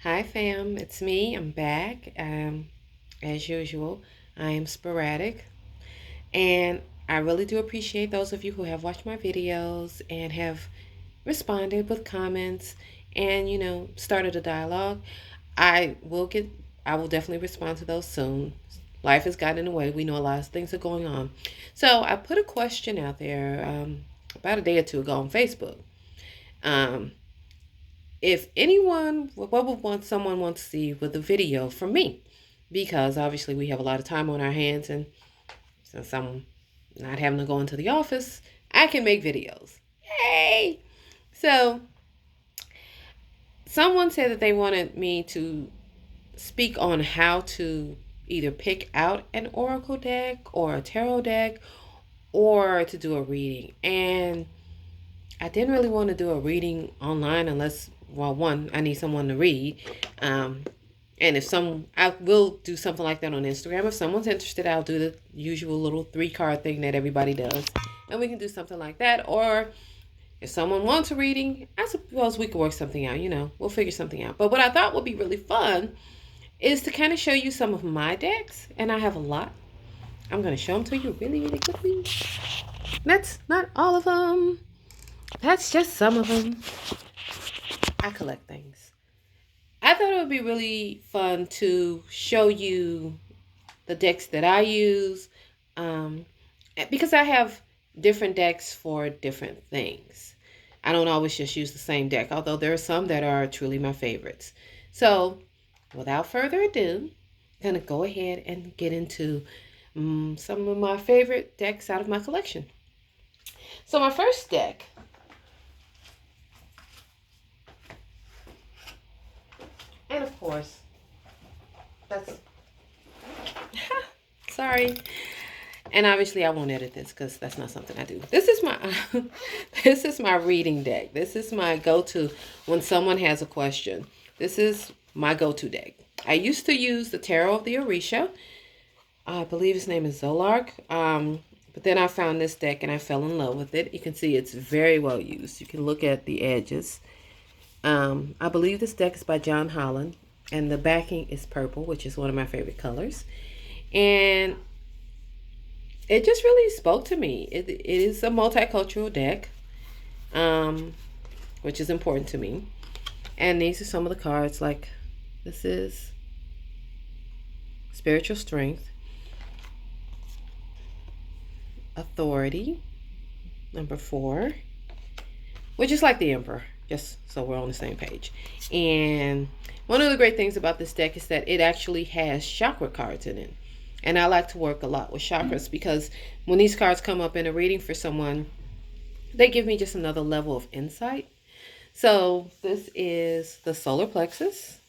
Hi fam, it's me. I'm back. As usual, I am sporadic, and I really do appreciate those of you who have watched my videos and have responded with comments and started a dialogue. I will get I will definitely respond to those soon. Life has gotten in the way. We know a lot of things are going on. So I put a question out there about a day or two ago on Facebook. Um, if anyone, what would want someone want to see with a video from me? Because obviously we have a lot of time on our hands, and since I'm not having to go into the office, I can make videos. Yay! So someone said that they wanted me to speak on how to either pick out an oracle deck or a tarot deck or to do a reading. And I didn't really want to do a reading online unless, well, one, I need someone to read. And I will do something like that on Instagram. If someone's interested, I'll do the usual little 3-card thing that everybody does. And we can do something like that. Or if someone wants a reading, I suppose we could work something out. We'll figure something out. But what I thought would be really fun is to kind of show you some of my decks. And I have a lot. I'm going to show them to you really, really quickly. That's not all of them. That's just some of them. I collect things. I thought it would be really fun to show you the decks that I use, because I have different decks for different things. I don't always just use the same deck, although there are some that are truly my favorites. So without further ado, I'm going to go ahead and get into some of my favorite decks out of my collection. So my first deck, and of course, that's sorry. And obviously I won't edit this because that's not something I do. This is my this is my reading deck. This is my go-to when someone has a question. This is my go-to deck. I used to use the Tarot of the Orisha. I believe his name is Zolark. But then I found this deck and I fell in love with it. You can see it's very well used. You can look at the edges. I believe this deck is by John Holland, and the backing is purple, which is one of my favorite colors. And it just really spoke to me. It is a multicultural deck, which is important to me. And these are some of the cards. Like, this is Spiritual Strength, Authority, number 4, which is like the Emperor, just so we're on the same page. And one of the great things about this deck is that it actually has chakra cards in it. And I like to work a lot with chakras because when these cards come up in a reading for someone, they give me just another level of insight. So this is the solar plexus.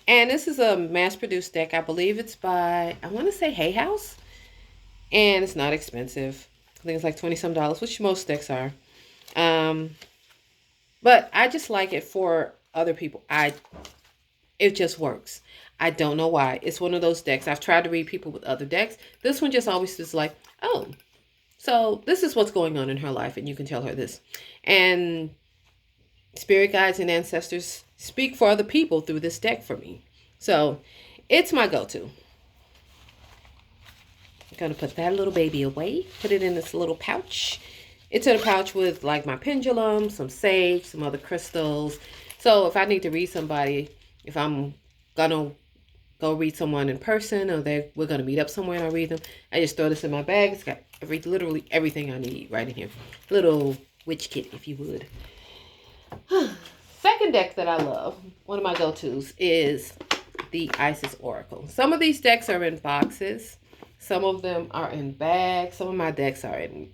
And this is a mass-produced deck. I believe it's by, I want to say Hay House. And it's not expensive. I think it's like $20 some, which most decks are. But I just like it for other people. It just works. I don't know why. It's one of those decks. I've tried to read people with other decks. This one just always is like, oh, so this is what's going on in her life, and you can tell her this. And spirit guides and ancestors speak for other people through this deck for me. So it's my go-to. I'm going to put that little baby away. Put it in this little pouch. It's in a pouch with like my pendulum, some sage, some other crystals. So if I need to read somebody, if I'm going to go read someone in person, or we're going to meet up somewhere and I read them, I just throw this in my bag. It's got literally everything I need right in here. Little witch kit, if you would. Second deck that I love, one of my go-tos, is the Isis Oracle. Some of these decks are in boxes. Some of them are in bags. Some of my decks are in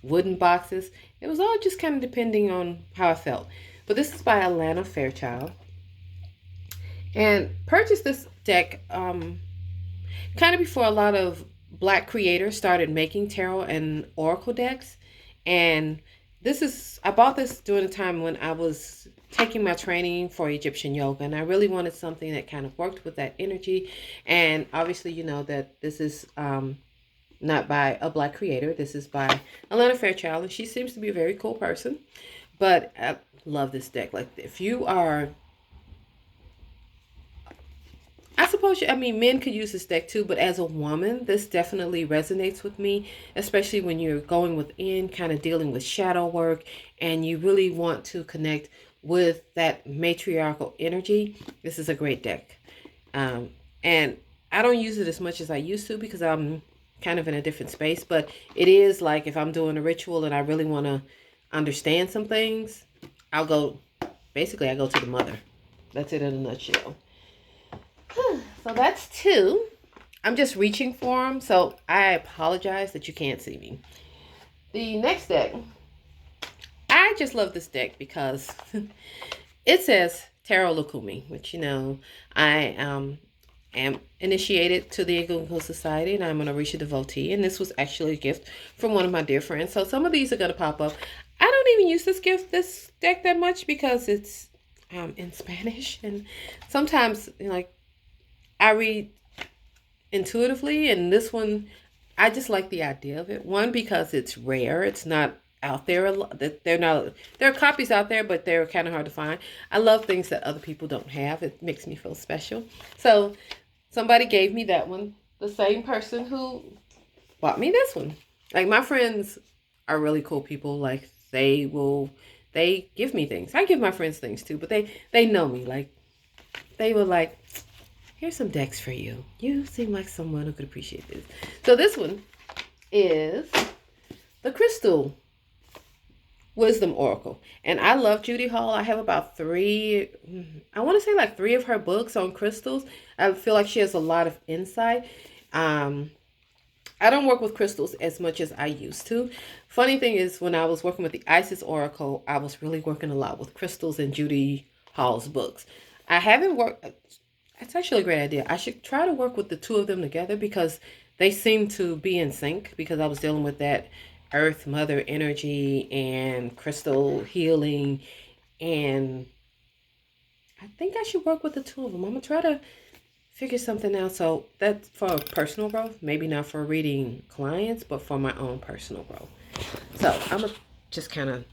wooden boxes. It was all just kind of depending on how I felt. But this is by Alana Fairchild. And purchased this deck kind of before a lot of Black creators started making tarot and oracle decks. And I bought this during the time when I was taking my training for Egyptian yoga, and I really wanted something that kind of worked with that energy. And obviously, you know that this is not by a Black creator. This is by Alana Fairchild, and she seems to be a very cool person. But I love this deck. Like, if you are, I suppose, I mean, men could use this deck too, but as a woman, this definitely resonates with me, especially when you're going within, kind of dealing with shadow work, and you really want to connect with that matriarchal energy. This is a great deck. And I don't use it as much as I used to because I'm kind of in a different space, but it is like if I'm doing a ritual and I really want to understand some things, I'll go, basically I go to the mother. That's it in a nutshell. So that's two. I'm just reaching for them, so I apologize that you can't see me. The next deck, I just love this deck because it says Tarot Lukumi, which, I am initiated to the Egungun Society, and I'm an Orisha devotee, and this was actually a gift from one of my dear friends. So some of these are going to pop up. I don't even use this deck that much because it's in Spanish, and sometimes, like, I read intuitively, and this one, I just like the idea of it. One, because it's rare. It's not out there a lot. There are copies out there, but they're kind of hard to find. I love things that other people don't have. It makes me feel special. So somebody gave me that one. The same person who bought me this one. Like, my friends are really cool people. Like, they give me things. I give my friends things too, but they know me. Like, they were like, here's some decks for you. You seem like someone who could appreciate this. So this one is the Crystal Wisdom Oracle. And I love Judy Hall. I have about three of her books on crystals. I feel like she has a lot of insight. I don't work with crystals as much as I used to. Funny thing is, when I was working with the Isis Oracle, I was really working a lot with crystals in Judy Hall's books. I haven't worked... It's actually a great idea. I should try to work with the two of them together because they seem to be in sync, because I was dealing with that Earth Mother energy and crystal healing, and I think I should work with the two of them. I'm going to try to figure something out. So that's for personal growth, maybe not for reading clients, but for my own personal growth. So I'm going to just kind of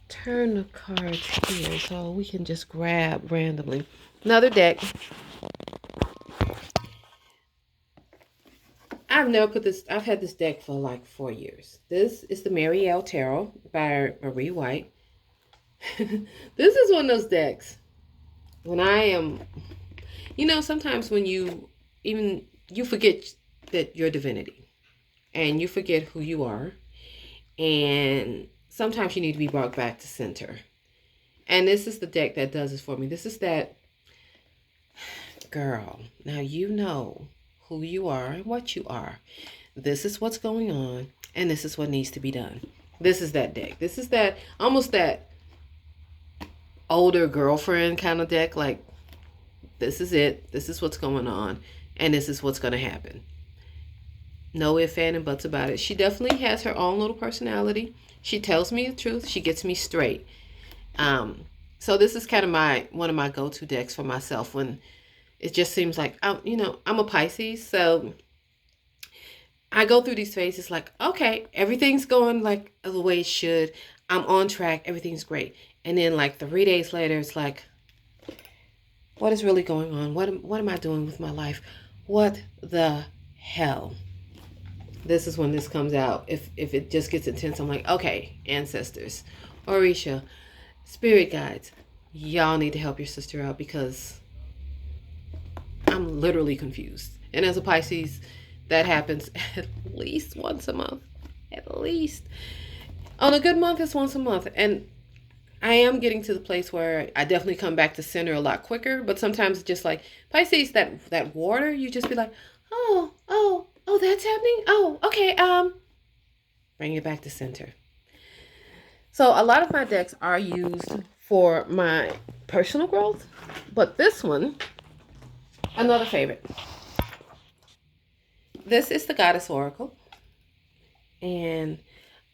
turn the cards here so we can just grab randomly. Another deck. I've had this deck for like 4 years. This is the Marielle Tarot by Marie White. This is one of those decks when I am, sometimes when you forget that you're divinity and you forget who you are, and sometimes you need to be brought back to center. And this is the deck that does this for me. This is that, girl, now you know who you are and what you are. This is what's going on, and this is what needs to be done. This is that deck. This is that, almost that older girlfriend kind of deck. Like, this is it. This is what's going on, and this is what's going to happen. No ifs, ands, and buts about it. She definitely has her own little personality. She tells me the truth. She gets me straight. So this is kind of one of my go-to decks for myself when it just seems like, I'm a Pisces, so I go through these phases like, okay, everything's going like the way it should. I'm on track. Everything's great. And then like 3 days later, it's like, what is really going on? What am I doing with my life? What the hell? This is when this comes out. If it just gets intense, I'm like, okay, ancestors, Orisha, spirit guides, y'all need to help your sister out because I'm literally confused. And as a Pisces, that happens at least once a month. At least. On a good month, it's once a month. And I am getting to the place where I definitely come back to center a lot quicker. But sometimes it's just like, Pisces, that water, you just be like, oh, that's happening? Oh, okay, bring it back to center. So a lot of my decks are used for my personal growth. But this one, another favorite. This is the Goddess Oracle. And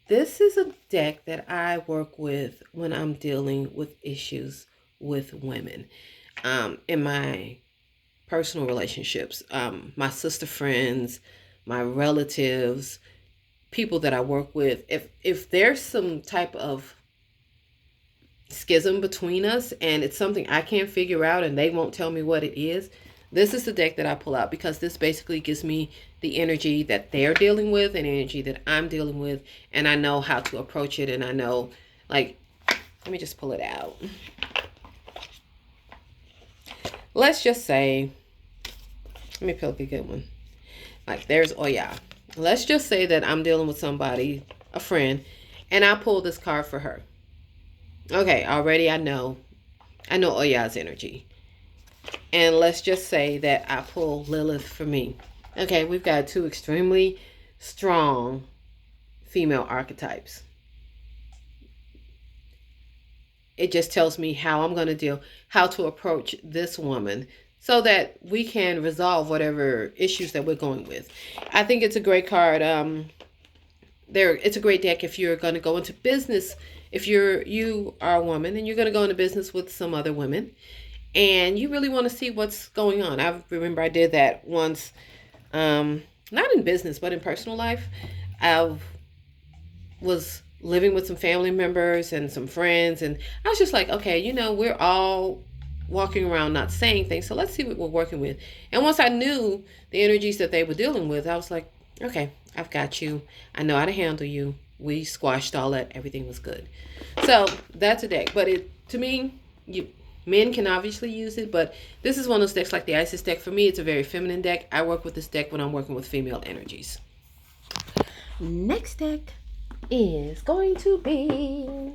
this is a deck that I work with when I'm dealing with issues with women. In my personal relationships, my sister friends, my relatives, people that I work with. If there's some type of schism between us and it's something I can't figure out and they won't tell me what it is, this is the deck that I pull out, because this basically gives me the energy that they're dealing with and energy that I'm dealing with, and I know how to approach it, and I know, like, let me just pull it out. Let's just say, let me pick a good one. Like, there's Oya. Let's just say that I'm dealing with somebody, a friend, and I pull this card for her. Okay, already I know Oya's energy. And let's just say that I pull Lilith for me. Okay, we've got two extremely strong female archetypes. It just tells me how I'm going to how to approach this woman so that we can resolve whatever issues that we're going with. I think it's a great card. It's a great deck if you're going to go into business. If you are a woman and you're going to go into business with some other women, and you really want to see what's going on. I remember I did that once, not in business, but in personal life. I was living with some family members and some friends, and I was just like, okay, we're all walking around not saying things, so let's see what we're working with. And once I knew the energies that they were dealing with, I was like, okay, I've got you. I know how to handle you. We squashed all that. Everything was good. So that's a deck. But to me, men can obviously use it, but this is one of those decks like the Isis deck. For me, it's a very feminine deck. I work with this deck when I'm working with female energies. Next deck is going to be...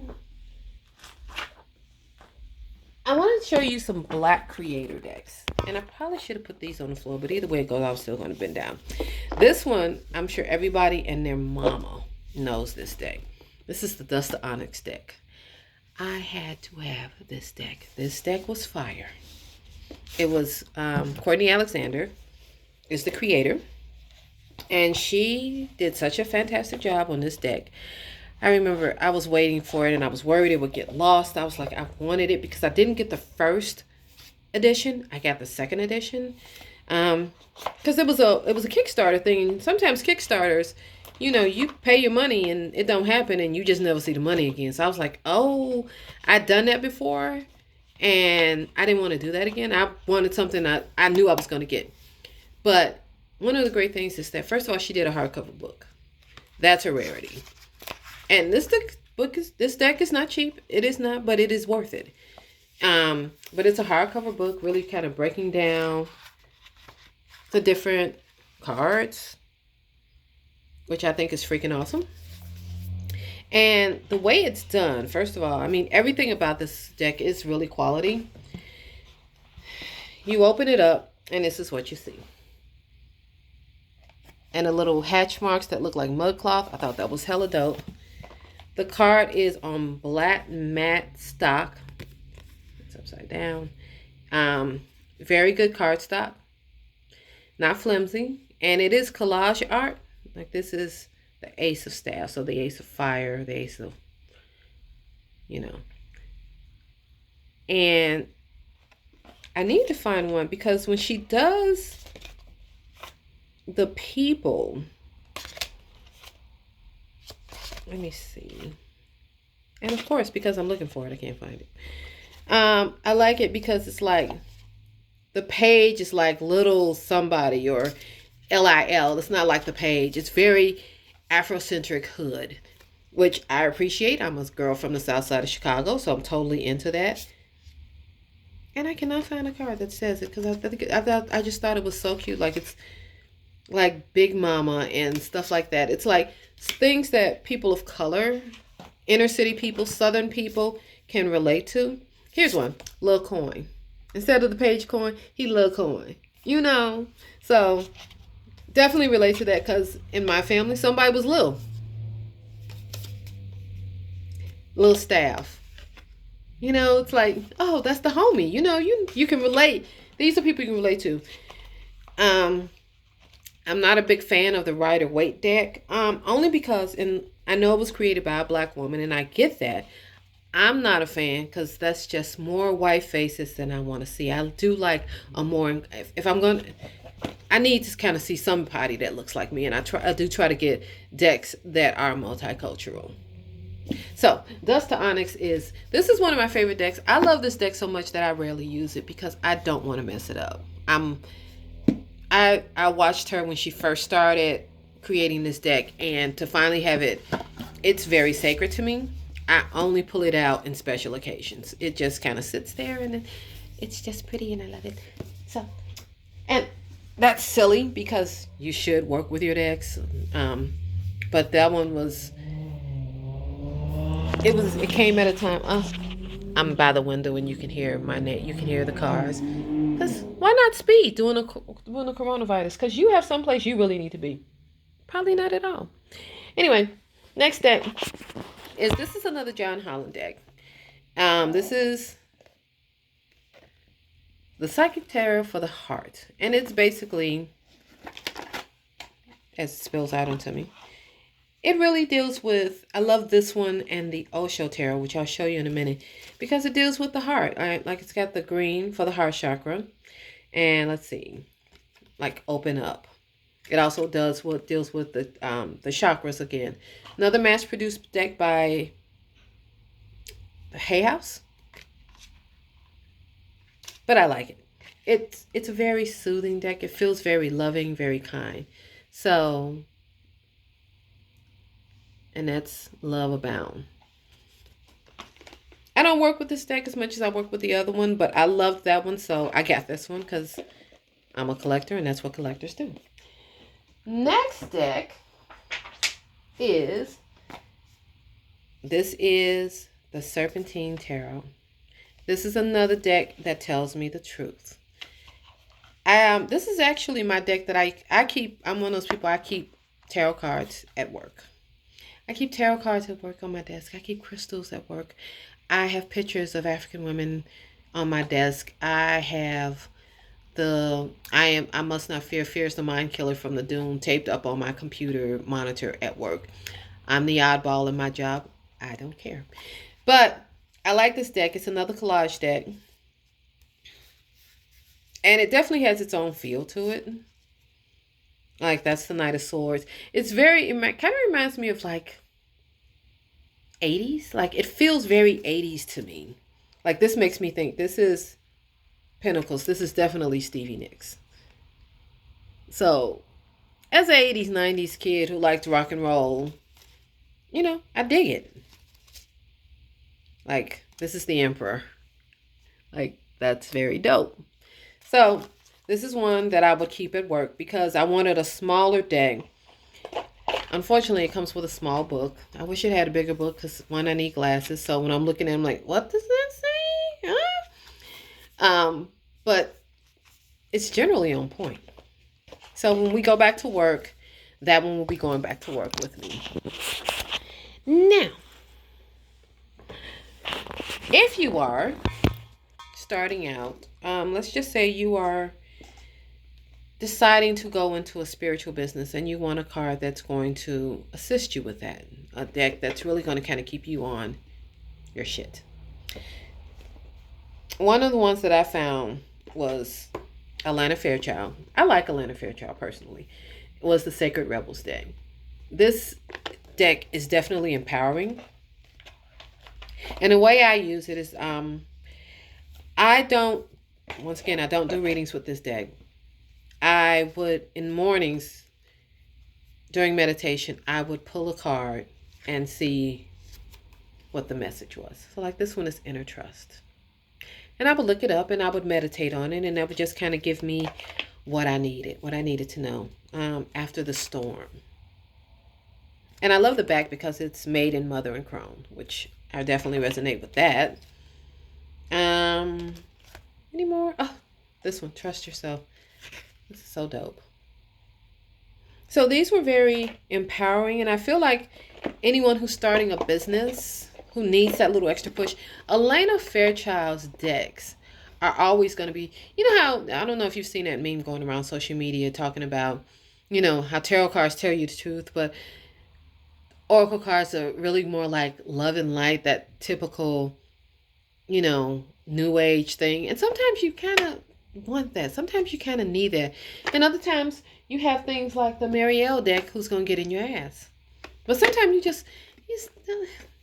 I want to show you some black creator decks. And I probably should have put these on the floor, but either way it goes, I was still going to bend down. This one, I'm sure everybody and their mama knows this deck. This is the Dust of Onyx deck. I had to have this deck. This deck was fire. It was Courtney Alexander is the creator. And she did such a fantastic job on this deck. I remember I was waiting for it and I was worried it would get lost. I was like, I wanted it because I didn't get the first edition. I got the second edition. Because it was a Kickstarter thing. And sometimes Kickstarters, you pay your money and it don't happen and you just never see the money again. So I was like, oh, I'd done that before and I didn't want to do that again. I wanted something I knew I was going to get. But one of the great things is that, first of all, she did a hardcover book. That's a rarity. And this deck is not cheap. It is not, but it is worth it. But it's a hardcover book, really kind of breaking down the different cards, which I think is freaking awesome. And the way it's done, first of all, I mean, everything about this deck is really quality. You open it up, and this is what you see. And a little hatch marks that look like mud cloth. I thought that was hella dope. The card is on black matte stock. It's upside down. Very good card stock. Not flimsy. And it is collage art. Like, this is the Ace of Staff. So the Ace of Fire, the Ace of, And I need to find one because when she does the people, let me see. And of course, because I'm looking for it, I can't find it. I like it because it's like the page is like little somebody or LIL. It's not like the page. It's very Afrocentric hood, which I appreciate. I'm a girl from the south side of Chicago, so I'm totally into that. And I cannot find a card that says it because I just thought it was so cute. Like, it's like Big Mama and stuff like that. It's like things that people of color, inner city people, southern people can relate to. Here's one. Lil Coin. Instead of the page coin, he Lil Coin. So definitely relate to that because in my family, somebody was Lil Staff. It's like, oh, that's the homie. You can relate. These are people you can relate to. I'm not a big fan of the Rider-Waite deck, only because, and I know it was created by a black woman, and I get that. I'm not a fan because that's just more white faces than I want to see. I do like a more, if I'm going to, I need to kind of see somebody that looks like me, and I do try to get decks that are multicultural. So, Dust to Onyx this is one of my favorite decks. I love this deck so much that I rarely use it because I don't want to mess it up. I watched her when she first started creating this deck, and to finally have it, it's very sacred to me. I only pull it out in special occasions. It just kind of sits there, and it's just pretty, and I love it. So, and that's silly because you should work with your decks. But that one was it came at a time. I'm by the window and you can hear my net. You can hear the cars. Cause why not speed during the coronavirus? Cause you have someplace you really need to be. Probably not at all. Anyway, next deck this is another John Holland deck. This is the Psychic Tarot for the Heart, and it's basically, as it spills out onto me, it really deals with, I love this one and the Osho Tarot, which I'll show you in a minute, because it deals with the heart. Like it's got the green for the heart chakra. And let's see, like open up. It also deals with the chakras again. Another mass-produced deck by Hay House. But I like it. It's a very soothing deck. It feels very loving, very kind. So, and that's Love Abound. I don't work with this deck as much as I work with the other one, but I loved that one, so I got this one because I'm a collector, and that's what collectors do. Next deck this is the Serpentine Tarot. This is another deck that tells me the truth. This is actually my deck that I keep. I'm one of those people, I keep tarot cards at work. I keep tarot cards at work on my desk. I keep crystals at work. I have pictures of African women on my desk. I have I must not fear, fear is the mind killer from the Doom taped up on my computer monitor at work. I'm the oddball in my job. I don't care. But I like this deck. It's another collage deck. And it definitely has its own feel to it. Like, that's the Knight of Swords. It kind of reminds me of like 80s. Like, it feels very 80s to me. Like, this makes me think this is Pentacles. This is definitely Stevie Nicks. So, as an 80s, 90s kid who liked rock and roll, you know, I dig it. Like, this is the Emperor. Like, that's very dope. So, this is one that I would keep at work because I wanted a smaller deck. Unfortunately, it comes with a small book. I wish it had a bigger book because, one, I need glasses. So, when I'm looking at it, I'm like, what does that say? Huh? But it's generally on point. So, when we go back to work, that one will be going back to work with me. Now, if you are starting out, let's just say you are deciding to go into a spiritual business and you want a card that's going to assist you with that. A deck that's really going to kind of keep you on your shit. One of the ones that I found was Atlanta Fairchild. I like Atlanta Fairchild personally. It was the Sacred Rebels deck. This deck is definitely empowering. And the way I use it is, I don't do readings with this deck. I would, in mornings, during meditation, I would pull a card and see what the message was. So like this one is Inner Trust. And I would look it up and I would meditate on it, and that would just kind of give me what I needed to know after the storm. And I love the back because it's made in Mother and Crone, which I definitely resonate with that. Any more? Oh, this one, Trust Yourself. This is so dope. So these were very empowering, and I feel like anyone who's starting a business who needs that little extra push, Atlanta Fairchild's decks are always going to be, you know how, I don't know if you've seen that meme going around social media talking about, you know, how tarot cards tell you the truth, but oracle cards are really more like love and light, that typical, you know, new age thing. And sometimes you kind of want that. Sometimes you kind of need that. And other times you have things like the Marielle deck who's going to get in your ass. But sometimes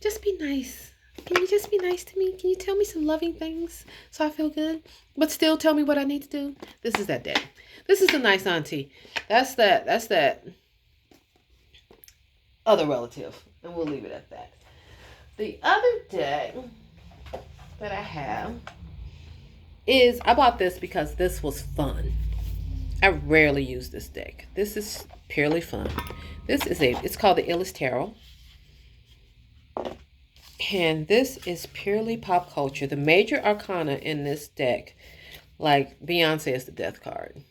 just be nice. Can you just be nice to me? Can you tell me some loving things so I feel good? But still tell me what I need to do? This is that deck. This is the nice auntie. That's that other relative. And we'll leave it at that. The other deck that I have is, I bought this because this was fun. I rarely use this deck. This is purely fun. It's called the Illest Tarot. And this is purely pop culture. The major arcana in this deck, like Beyonce is the death card.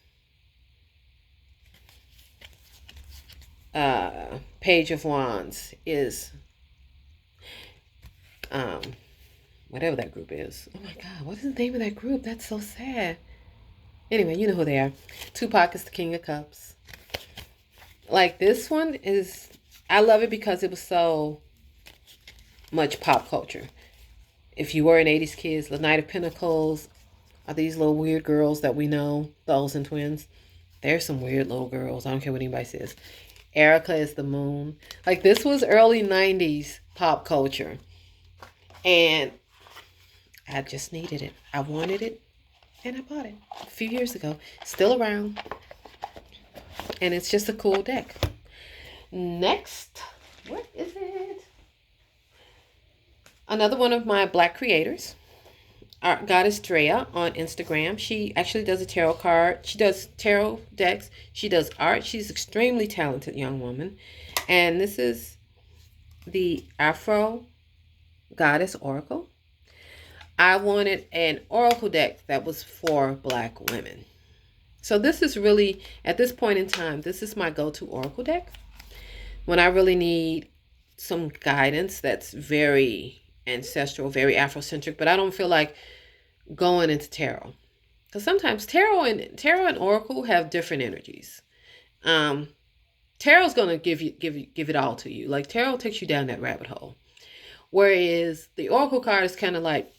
Page of Wands is whatever that group is. Oh my God, what is the name of that group? That's so sad. Anyway, you know who they are. Tupac is the King of Cups. Like this one is, I love it because it was so much pop culture. If you were an 80s kids, the Knight of Pentacles are these little weird girls that we know, the Olsen twins. There's some weird little girls. I don't care what anybody says. Erica is the moon. Like this was early 90s pop culture. And I just needed it. I wanted it. And I bought it a few years ago. Still around. And it's just a cool deck. Next, what is it? Another one of my black creators, Goddess Drea on Instagram. She actually does a tarot card. She does tarot decks. She does art. She's an extremely talented young woman. And this is the Afro Goddess Oracle. I wanted an oracle deck that was for black women. So this is really, at this point in time, this is my go-to oracle deck. When I really need some guidance that's very ancestral, very Afrocentric, but I don't feel like going into tarot. Because sometimes tarot and oracle have different energies. Tarot's going to give it all to you. Like tarot takes you down that rabbit hole. Whereas the oracle card is kind of like,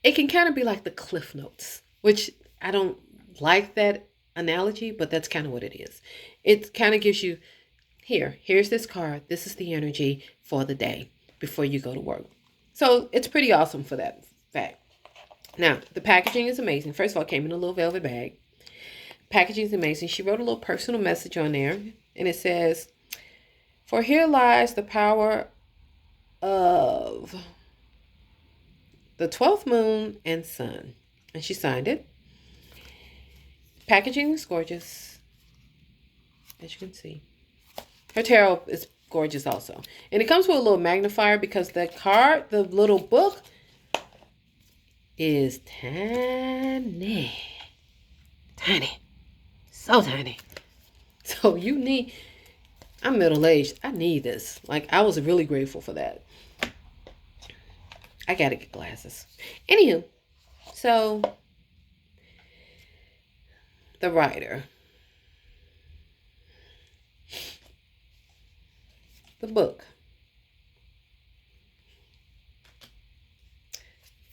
it can kind of be like the Cliff Notes, which I don't like that analogy, but that's kind of what it is. It kind of gives you, here's this card. This is the energy for the day before you go to work. So it's pretty awesome for that fact. Now, the packaging is amazing. First of all, it came in a little velvet bag. Packaging is amazing. She wrote a little personal message on there, and it says, "For here lies the power of the 12th moon and sun." And she signed it. Packaging is gorgeous, as you can see. Her tarot is gorgeous also. And it comes with a little magnifier because the card, the little book, is tiny. Tiny. So tiny. So you need, I'm middle-aged. I need this. Like, I was really grateful for that. I gotta get glasses. Anywho, so the writer, the book,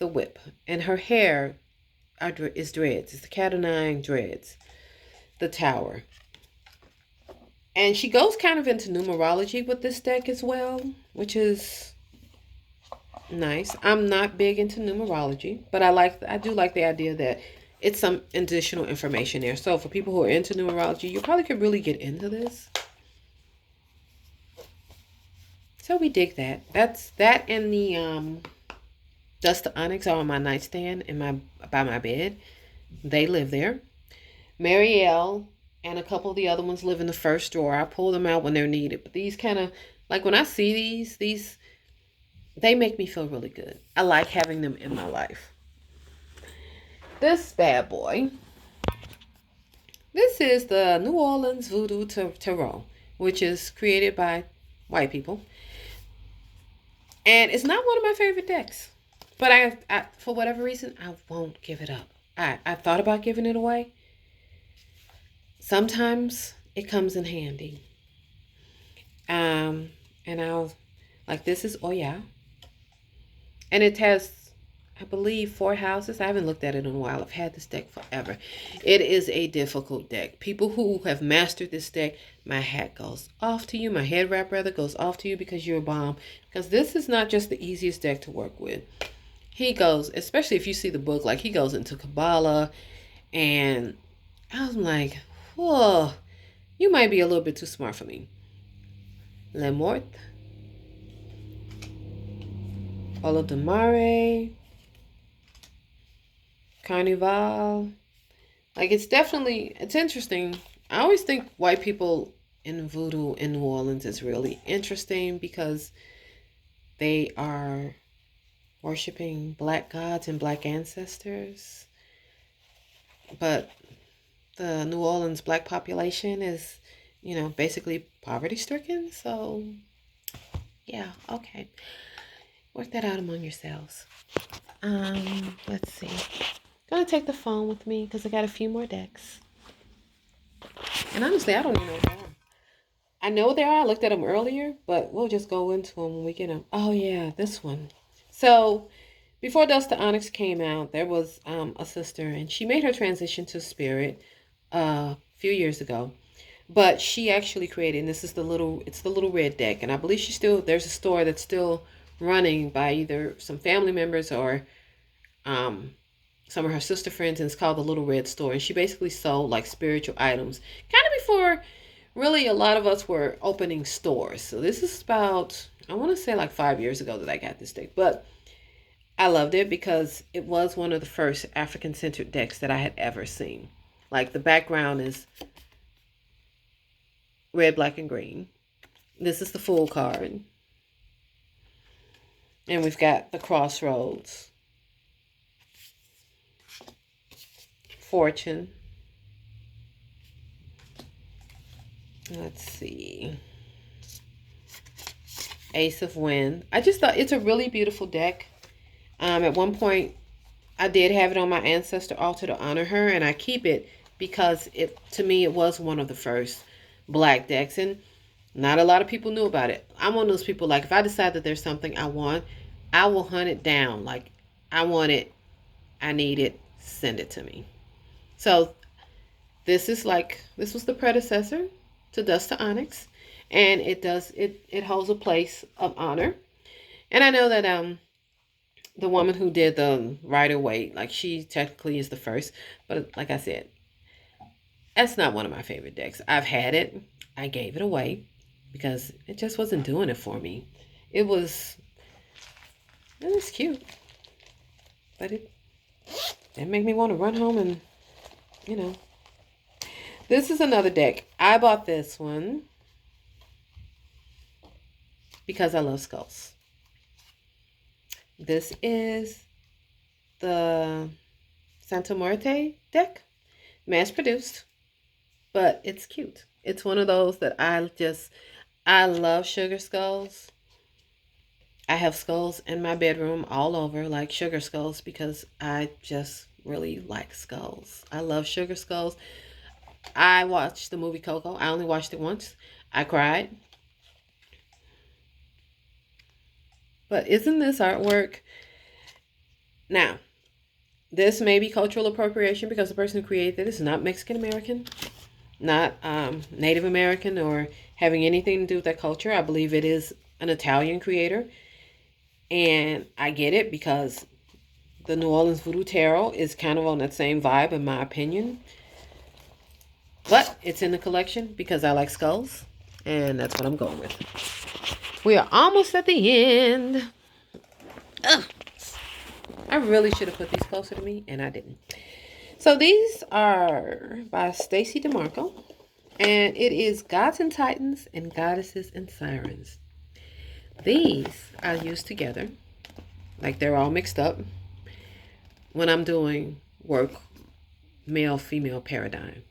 the whip, and her hair is dreads. It's the cat o' nine dreads. The tower. And she goes kind of into numerology with this deck as well, which is nice. I'm not big into numerology, but I do like the idea that it's some additional information there. So for people who are into numerology, you probably could really get into this. So we dig that. That's that, and the dust onyx are on my nightstand by my bed. They live there. Marielle and a couple of the other ones live in the first drawer. I pull them out when they're needed. But these kind of, like when I see these, they make me feel really good. I like having them in my life. This bad boy. This is the New Orleans Voodoo Tarot, which is created by white people. And it's not one of my favorite decks. But I for whatever reason, I won't give it up. I thought about giving it away. Sometimes it comes in handy. And I'll, like, this is Oya. And it has I believe 4 houses. I haven't looked at it in a while. I've had this deck forever. It is a difficult deck. People who have mastered this deck, my hat goes off to you. My head wrap rather goes off to you, because you're a bomb. Because this is not just the easiest deck to work with. He goes, especially if you see the book, like he goes into Kabbalah, and I'm like, whoa, you might be a little bit too smart for me. Le Mort, Olodumare, Carnival. Like, it's interesting. I always think white people in voodoo in New Orleans is really interesting, because they are worshiping black gods and black ancestors. But the New Orleans black population is, basically poverty stricken. So, yeah, okay. Work that out among yourselves. Let's see. I'm gonna take the phone with me because I got a few more decks. And honestly, I don't even know where they are. I know they are. I looked at them earlier, but we'll just go into them when we get them. Oh yeah, this one. So before Dust to Onyx came out, there was a sister, and she made her transition to spirit a few years ago. But she actually created, and it's the little red deck, and I believe there's a store that's still running by either some family members or some of her sister friends, and it's called the Little Red Store. And she basically sold like spiritual items, kind of before really a lot of us were opening stores. So this is about, I want to say like 5 years ago that I got this deck, but I loved it because it was one of the first African-centered decks that I had ever seen. Like, the background is red, black, and green. This is the full card. And we've got the crossroads, fortune. Let's see. Ace of Wind. I just thought it's a really beautiful deck. At one point, I did have it on my ancestor altar to honor her, and I keep it because to me, it was one of the first black decks, and not a lot of people knew about it. I'm one of those people, like, if I decide that there's something I want, I will hunt it down. Like, I want it, I need it, send it to me. So this was the predecessor to Dust to Onyx, and it holds a place of honor. And I know that the woman who did the Rider-Waite, like, she technically is the first, but like I said, that's not one of my favorite decks. I've had it, I gave it away because it just wasn't doing it for me. It was cute, but it made me want to run home and, This is another deck. I bought this one because I love skulls. This is the Santa Muerte deck, mass produced, but it's cute. It's one of those that I love sugar skulls. I have skulls in my bedroom all over, like sugar skulls, because I just really like skulls. I love sugar skulls. I watched the movie Coco. I only watched it once. I cried. But isn't this artwork? Now, this may be cultural appropriation because the person who created this is not Mexican American, not Native American, or having anything to do with that culture. I believe it is an Italian creator. And I get it because the New Orleans Voodoo Tarot is kind of on that same vibe, in my opinion. But it's in the collection because I like skulls, and that's what I'm going with. We are almost at the end. Ugh. I really should have put these closer to me, and I didn't. So these are by Stacy DeMarco, and it is Gods and Titans and Goddesses and Sirens. These I use together, like they're all mixed up, when I'm doing work, male-female paradigm.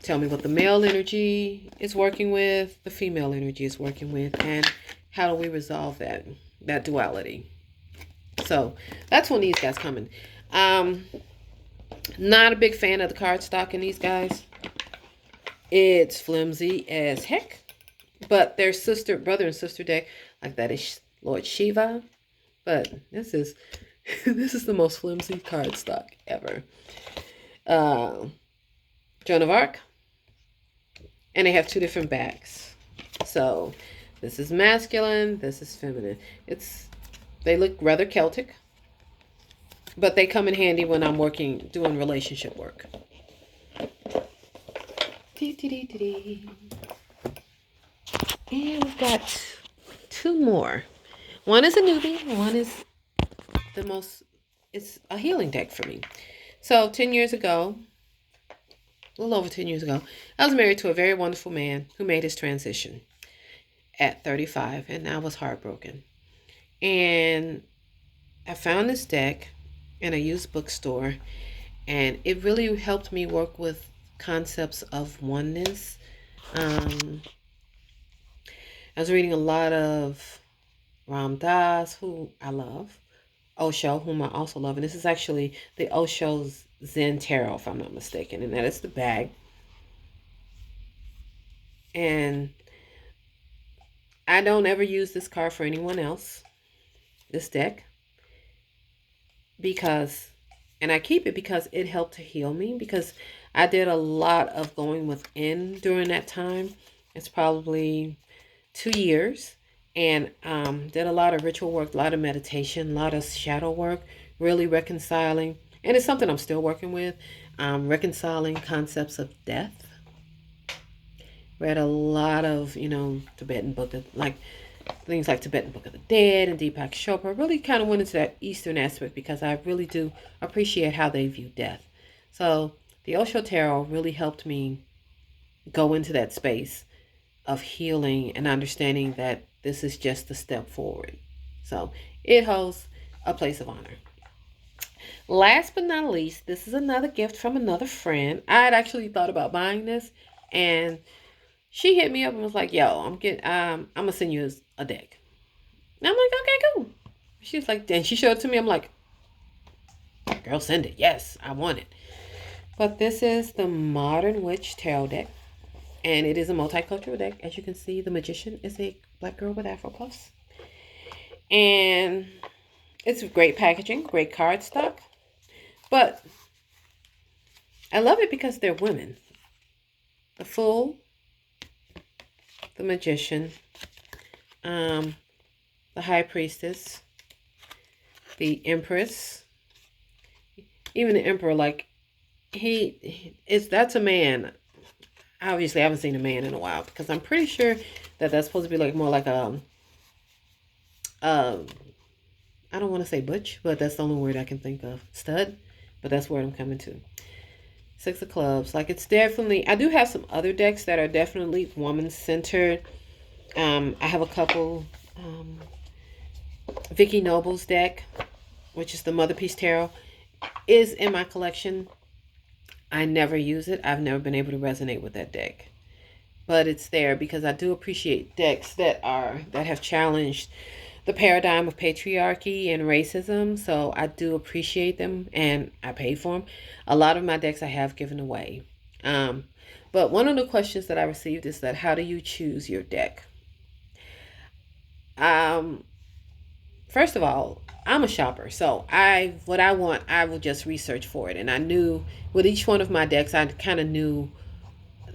Tell me what the male energy is working with, the female energy is working with, and how do we resolve that duality. So that's when these guys come in. Not a big fan of the cardstock in these guys. It's flimsy as heck, but their brother and sister deck, like that is Lord Shiva, But this is this is the most flimsy cardstock ever. Uh, Joan of Arc, and they have two different backs. So this is masculine, this is feminine. They look rather Celtic, but they come in handy when I'm doing relationship work. And we've got two more. One is a newbie, one is it's a healing deck for me. So 10 years ago, a little over 10 years ago, I was married to a very wonderful man who made his transition at 35, and I was heartbroken. And I found this deck in a used bookstore, and it really helped me work with concepts of oneness. I was reading a lot of Ram Dass, who I love, Osho, whom I also love, and this is actually the Osho's Zen Tarot, if I'm not mistaken, and that is the bag. And I don't ever use this card for anyone else, this deck, and I keep it because it helped to heal me, because I did a lot of going within during that time. It's probably 2 years, and did a lot of ritual work, a lot of meditation, a lot of shadow work, really reconciling, and it's something I'm still working with, reconciling concepts of death. Read a lot of, Tibetan book, like things like Tibetan Book of the Dead and Deepak Chopra. Really kind of went into that Eastern aspect because I really do appreciate how they view death. So the Osho Tarot really helped me go into that space of healing and understanding that this is just a step forward. So it holds a place of honor. Last but not least, this is another gift from another friend. I had actually thought about buying this, and she hit me up and was like, "Yo, I'm gonna send you a deck." And I'm like, "Okay, cool." She was like, and she showed it to me. I'm like, "Girl, send it. Yes, I want it." But this is the Modern Witch Tarot deck, and it is a multicultural deck. As you can see, the Magician is a black girl with Afro puffs, and it's great packaging, great cardstock. But I love it because they're women. The Fool, the Magician, the High Priestess, the Empress, even the Emperor. Like that's a man. Obviously, I haven't seen a man in a while, because I'm pretty sure that that's supposed to be like more like I don't want to say butch, but that's the only word I can think of. Stud, but that's where I'm coming to. Six of Clubs. Like, it's definitely, I do have some other decks that are definitely woman-centered. I have a couple. Vicky Noble's deck, which is the Mother Peace Tarot, is in my collection. I never use it. I've never been able to resonate with that deck. But it's there because I do appreciate decks that have challenged the paradigm of patriarchy and racism. So I do appreciate them, and I pay for them. A lot of my decks I have given away. But one of the questions that I received is that, how do you choose your deck? First of all, I'm a shopper. So what I want, I will just research for it. And I knew with each one of my decks, I kind of knew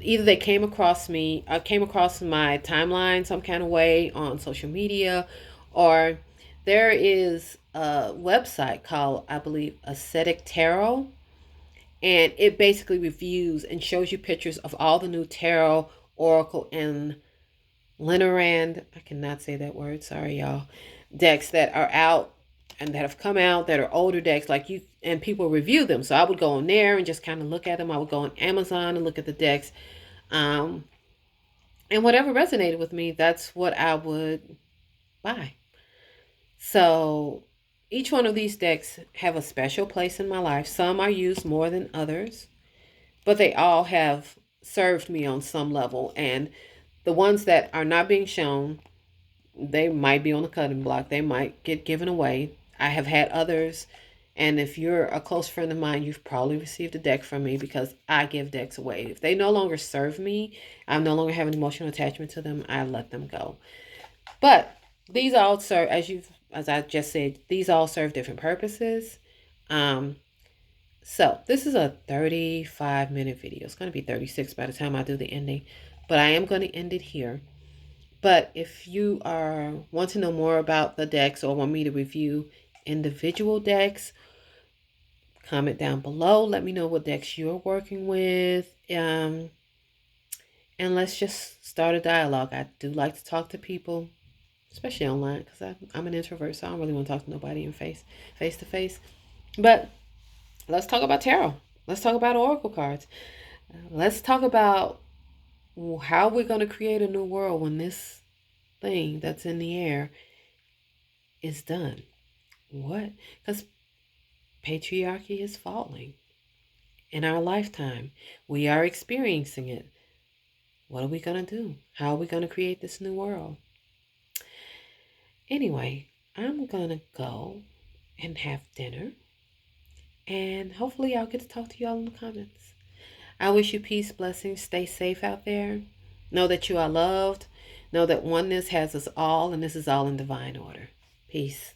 either they came across me, I came across my timeline some kind of way on social media, or there is a website called, I believe, Ascetic Tarot, and it basically reviews and shows you pictures of all the new tarot, oracle, and Lenormand, I cannot say that word, sorry y'all, decks that are out and that have come out that are older decks, like you, and people review them. So I would go on there and just kind of look at them. I would go on Amazon and look at the decks, and whatever resonated with me, that's what I would buy. So each one of these decks have a special place in my life. Some are used more than others, but they all have served me on some level. And the ones that are not being shown, they might be on the cutting block. They might get given away. I have had others, and if you're a close friend of mine, you've probably received a deck from me, because I give decks away. If they no longer serve me, I no longer have an emotional attachment to them, I let them go. But these all serve, as you've as I just said, these all serve different purposes. Um, so this is a 35-minute video. It's going to be 36 by the time I do the ending, but I am going to end it here. But if you want to know more about the decks or want me to review individual decks, comment down below. Let me know what decks you're working with. And let's just start a dialogue. I do like to talk to people, especially online, because I'm an introvert, so I don't really want to talk to nobody in face to face. But let's talk about tarot. Let's talk about oracle cards. Let's talk about how we're going to create a new world when this thing that's in the air is done. What? Because patriarchy is falling in our lifetime. We are experiencing it. What are we going to do? How are we going to create this new world? Anyway, I'm going to go and have dinner. And hopefully I'll get to talk to y'all in the comments. I wish you peace, blessings. Stay safe out there. Know that you are loved. Know that oneness has us all, and this is all in divine order. Peace.